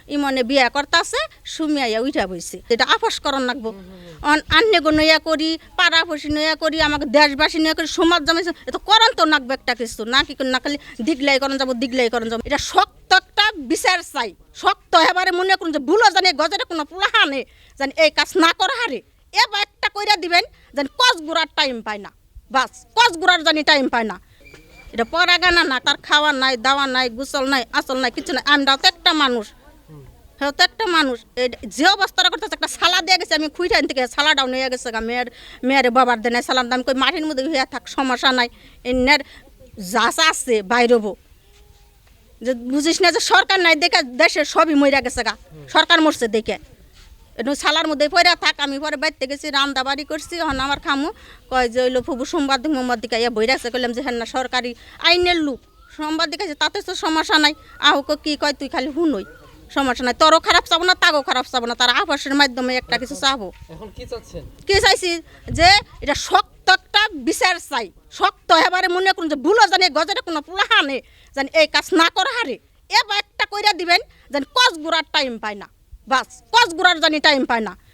ইমনে বিয়া করতেছে সুমিয়া উঠা বইছে এটা আপস করন লাগবো আন্যগ নয়া করি পাড়াপড়শি নয়া করি আমাকে দেশবাসী নয়া করি সমাজ জমাইছে এটা করন তো নাকবে একটা কিছু না কি না খালি দিগলাই করন যাবো দিগলাই করন যাবো এটা শক্ত একটা বিচার চাই শক্ত এবারে মনে করুন যে ভুলো জানি গজরে কোনো পুলাহানে জানি এই কাজ না করা হারে এবার একটা কইরা দিবেন জানি কস গুড়ার টাইম পায় না বাস কস গুড়ার জানি টাইম পায় না এটা পড়া গানা না তার খাওয়া নাই দাওয়া নাই গোসল নাই আসল নাই কিছু নাই আমরাও তো একটা মানুষ হ্যাঁ তো একটা মানুষ যে অবস্থাটা করতেছে একটা সালা দিয়ে গেছে আমি খুঁজে থেকে সালাডাও নিয়ে গেছে গা মেয়ের বাবার দেয় সালাম দাম কই মাটির মধ্যে হইয়া থাক সমস্যা নাই এর যা আছে বাইরবো যে বুঝিস না যে সরকার নাই দেখে দেশের সবই মইরা গেছে গা সরকার মরছে দেখে একটু সালার মধ্যে পড়ে থাক আমি পরে বাড়িতে গেছি রান্না বাড়ি করছি হন আমার খামু কয় যে ওইলো ফুবু সোমবার দিক মোমবার দিকে ইয়ে বই রাখছে কইলাম যে হ্যাঁ না সরকারি আইনের লোক সোমবার দিকে তাতে তো সমস্যা নাই আহুক কি কয় তুই খালি হুনই সমস্যা নাই তোরও খারাপ চাবো না তাকেও খারাপ চাবো না তারা আবাসের মাধ্যমে একটা কিছু চাবো এখন কি চাচ্ছেন কি চাইছি যে এটা শক্ত একটা বিচার চাই শক্ত এবারে মনে করুন যে ভুলো জানি গজরে কোনো পুলাহানে জানি এই কাজ না করা হারে এবার একটা কইরা দিবেন জানি কস গুড়ার টাইম পায় না বাস কস গুড়ার জানি টাইম পায় না